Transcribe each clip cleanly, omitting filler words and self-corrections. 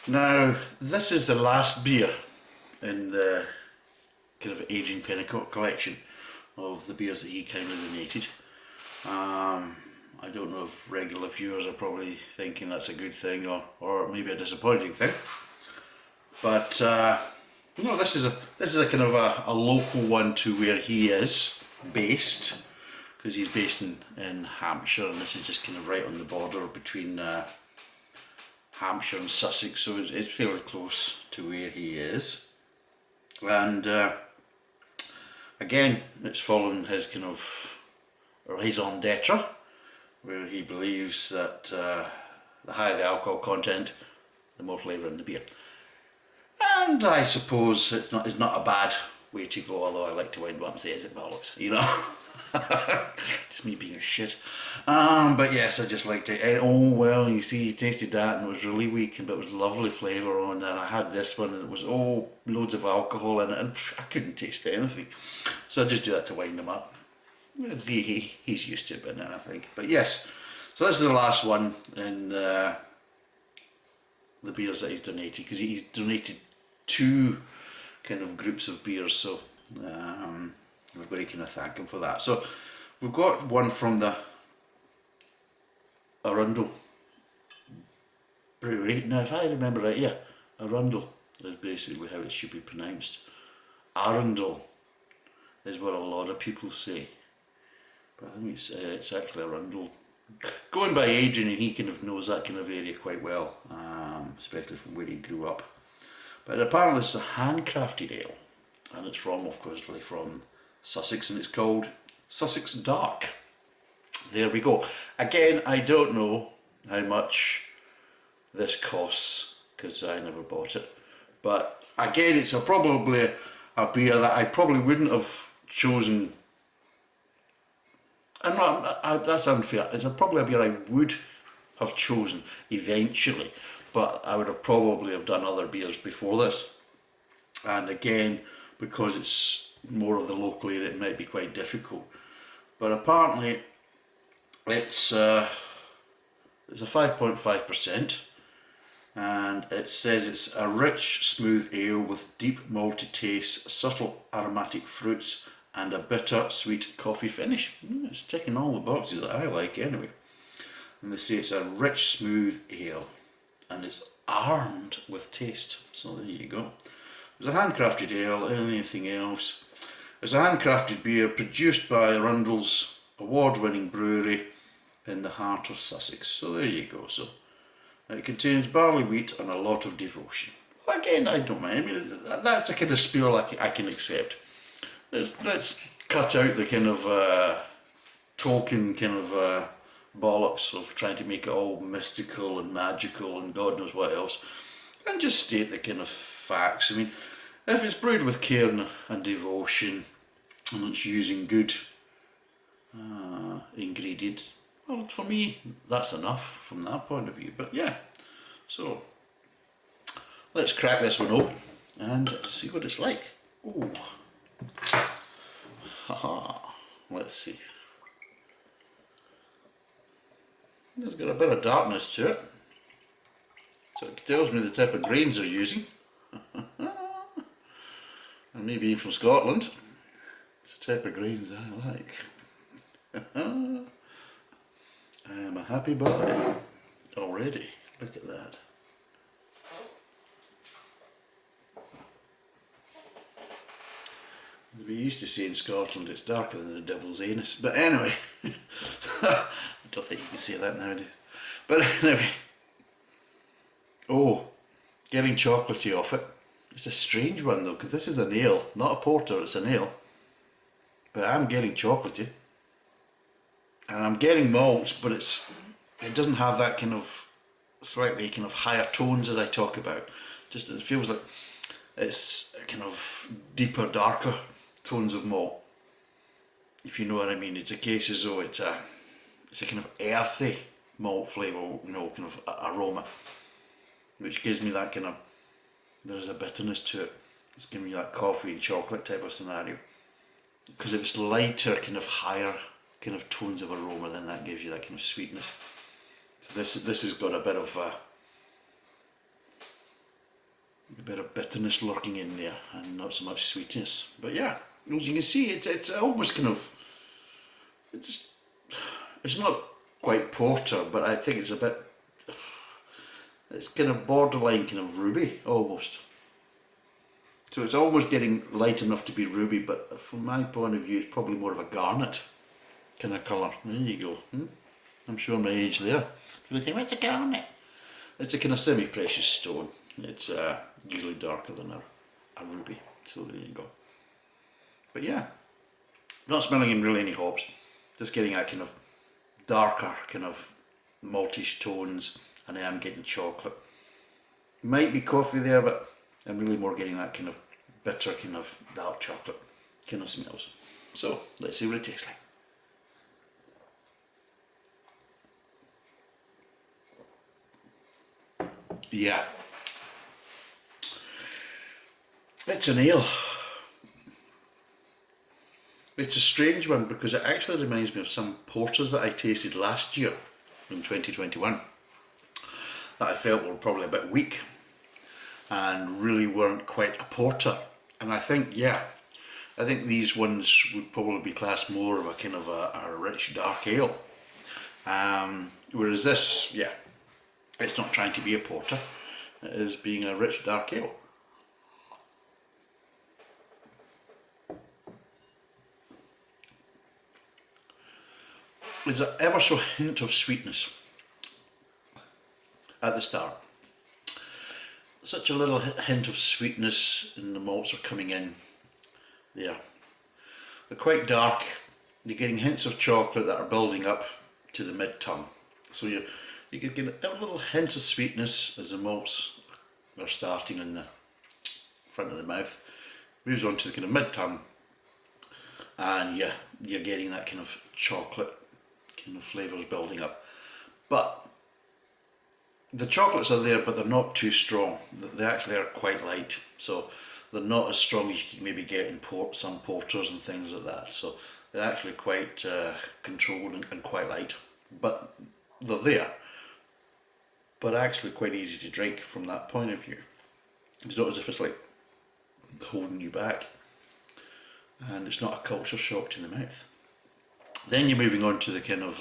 Now, this is the last beer in the kind of Adrian Pennicott collection of the beers that he kindly donated. I don't know if regular viewers are probably thinking that's a good thing or maybe a disappointing thing. But no, this is a kind of a local one to where he is based, because he's based in Hampshire, and this is just kind of right on the border between Hampshire and Sussex, so it's fairly close to where he is. And again, it's following his kind of raison d'etre, where he believes that the higher the alcohol content, the more flavour in the beer. And I suppose it's not a bad way to go, although I like to wind up and say, is it bollocks, you know? Just me being a shit. But yes, I just like to, oh well, you see, he tasted that and it was really weak, but it was lovely flavour on, and I had this one and it was loads of alcohol in it, and I couldn't taste anything. So I just do that to wind him up. He's used to it by now, I think. But yes, so this is the last one in the beers that he's donated, because he's donated 2 kind of groups of beers, so we've got to kind of thank him for that. So we've got one from the Arundel Brewery. Now if I remember right, yeah, Arundel is basically how it should be pronounced. Arundel is what a lot of people say, but I think it's actually Arundel. Going by Adrian, he kind of knows that kind of area quite well, especially from where he grew up. But apparently it's a handcrafted ale, and it's from, of course, from Sussex, and it's called Sussex Dark. There we go. Again, I don't know how much this costs, because I never bought it. But again, it's probably a beer that I probably wouldn't have chosen. That's unfair. It's probably a beer I would have chosen eventually, but I would have probably have done other beers before this. And again, because it's more of the local area, it might be quite difficult. But apparently, it's a 5.5%, and it says it's a rich, smooth ale with deep malty taste, subtle aromatic fruits, and a bitter, sweet coffee finish. It's ticking all the boxes that I like anyway. And they say it's a rich, smooth ale, and it's armed with taste. So there you go. It's a handcrafted ale, anything else. It's a handcrafted beer produced by Arundel's award-winning brewery in the heart of Sussex. So there you go. So it contains barley wheat and a lot of devotion. Well, again, I don't mind. I mean, that's a kind of spiel I can accept. Let's cut out the kind of Tolkien kind of bollocks of trying to make it all mystical and magical and God knows what else, and just state the kind of facts. I mean, if it's brewed with care and devotion, and it's using good ingredients, well, for me, that's enough from that point of view. But yeah, so let's crack this one open and see what it's like. Ooh. Haha, let's see. It's got a bit of darkness to it, so it tells me the type of grains they're using. And maybe even from Scotland. It's the type of grains I like. I am a happy boy already. Look at that. As we used to say in Scotland, it's darker than the devil's anus. But anyway, I don't think you can say that nowadays. But anyway, oh, getting chocolatey off it. It's a strange one though, because this is an ale, not a porter, it's an ale. But I'm getting chocolatey. And I'm getting malts, but it doesn't have that kind of slightly kind of higher tones as I talk about. Just it feels like it's kind of deeper, darker tones of malt, if you know what I mean. It's a case as though it's a kind of earthy malt flavour, you know, kind of aroma, which gives me that kind of, there's a bitterness to it. It's giving me that coffee and chocolate type of scenario. Because if it's lighter, kind of higher kind of tones of aroma, then that gives you that kind of sweetness. So this has got a bit of A bit of bitterness lurking in there, and not so much sweetness. But yeah, as you can see, it's almost kind of, it's not quite porter, but I think it's a bit, it's kind of borderline kind of ruby almost. So it's almost getting light enough to be ruby, but from my point of view, it's probably more of a garnet kind of colour. There you go. I'm showing my age there. You think, what's a garnet? It's a kind of semi-precious stone. It's usually darker than a ruby. So there you go. But yeah, not smelling in really any hops. Just getting that kind of darker kind of maltish tones, and I am getting chocolate. Might be coffee there, but I'm really more getting that kind of bitter kind of dark chocolate kind of smells. So let's see what it tastes like. Yeah, it's an ale. It's a strange one because it actually reminds me of some porters that I tasted last year in 2021 that I felt were probably a bit weak and really weren't quite a porter. And I think, yeah, I think these ones would probably be classed more of a kind of a rich dark ale. Whereas this, yeah, it's not trying to be a porter, it is being a rich dark ale. There's an ever so hint of sweetness at the start. Such a little hint of sweetness, and the malts are coming in there. They're quite dark. You're getting hints of chocolate that are building up to the mid-tongue. So you can get a little hint of sweetness as the malts are starting in the front of the mouth. Moves on to the kind of mid-tongue, and yeah, you're getting that kind of chocolate kind of flavours building up. But the chocolates are there, but they're not too strong. They actually are quite light, so they're not as strong as you can maybe get in some porters and things like that. So they're actually quite controlled and quite light, but they're there. But actually quite easy to drink from that point of view. It's not as if it's like holding you back, and it's not a culture shock to the mouth. Then you're moving on to the kind of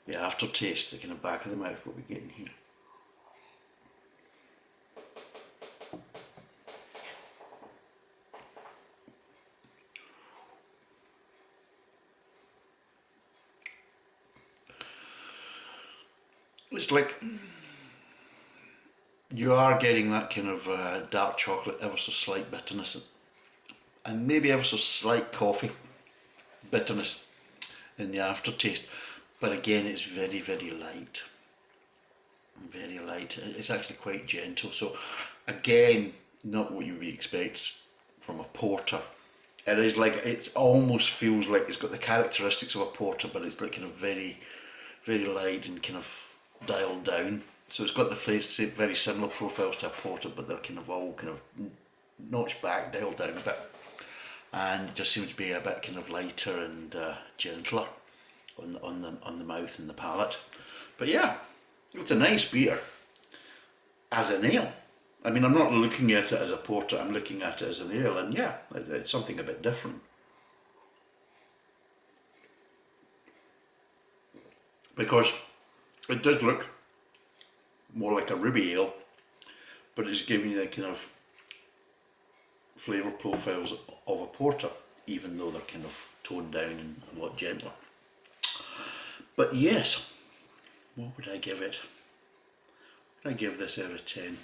the aftertaste, the kind of back of the mouth, what we're getting here. It's like you are getting that kind of dark chocolate, ever so slight bitterness, and maybe ever so slight coffee bitterness in the aftertaste. But again, it's very, very light. Very light. It's actually quite gentle. So again, not what you would expect from a porter. It is like, it almost feels like it's got the characteristics of a porter, but it's like kind of very, very light and kind of dialed down. So it's got the flavors, very similar profiles to a porter, but they're kind of all kind of notched back, dialed down a bit. And it just seems to be a bit kind of lighter and gentler on the mouth and the palate. But yeah, it's a nice beer as an ale. I mean, I'm not looking at it as a porter, I'm looking at it as an ale, and yeah, it's something a bit different. Because it does look more like a ruby ale, but it's giving you the kind of flavour profiles of a porter, even though they're kind of toned down and a lot gentler. But yes, what would I give it? What would I give this out of 10?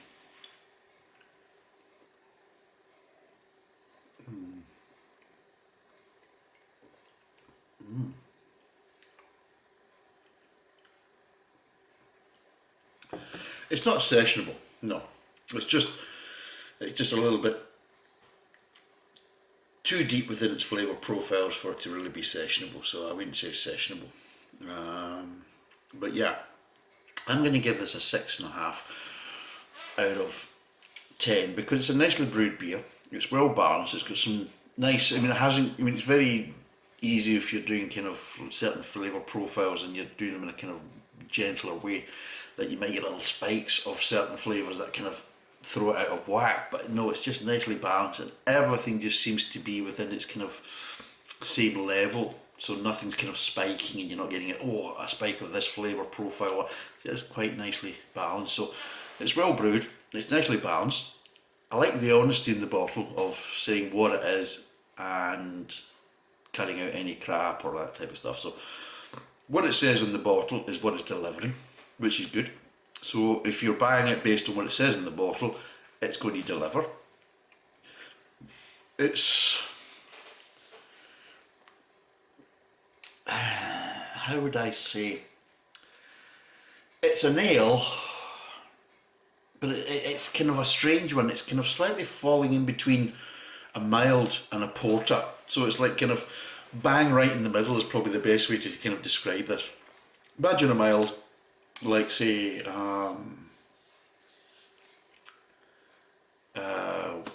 It's not sessionable, no. It's just a little bit too deep within its flavour profiles for it to really be sessionable, so I wouldn't say sessionable. But yeah, I'm going to give this a 6.5 out of 10 because it's a nicely brewed beer. It's well balanced. It's got some nice. I mean, it's very easy if you're doing kind of certain flavour profiles and you're doing them in a kind of gentler way, that you might get little spikes of certain flavours that kind of throw it out of whack, but no, it's just nicely balanced, and everything just seems to be within its kind of same level, so nothing's kind of spiking and you're not getting a spike of this flavour profile. It's quite nicely balanced, so it's well brewed, it's nicely balanced. I like the honesty in the bottle of saying what it is and cutting out any crap or that type of stuff. So what it says on the bottle is what it's delivering, which is good. So if you're buying it based on what it says in the bottle, it's going to deliver. It's, how would I say, it's an ale, but it's kind of a strange one. It's kind of slightly falling in between a mild and a porter. So it's like kind of bang right in the middle is probably the best way to kind of describe this. Imagine a mild, like say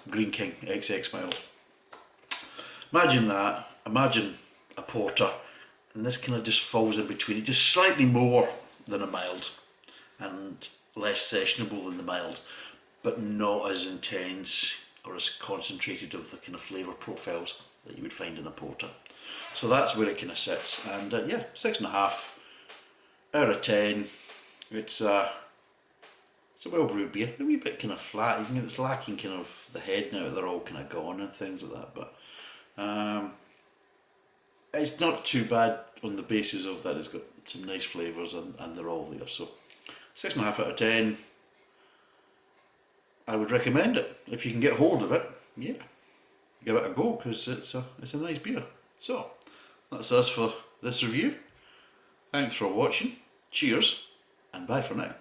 Green King XX mild. Imagine that, imagine a porter, and this kind of just falls in between it, just slightly more than a mild and less sessionable than the mild, but not as intense or as concentrated of the kind of flavour profiles that you would find in a porter. So that's where it kind of sits, and yeah, 6.5 out of 10. It's a well brewed beer, a wee bit kind of flat. You know, it's lacking kind of the head now, they're all kind of gone and things like that, but it's not too bad on the basis of that it's got some nice flavours and they're all there. So 6.5 out of 10. I would recommend it if you can get hold of it. Yeah, give it a go, because it's a nice beer. So that's us for this review. Thanks for watching. Cheers and bye for now.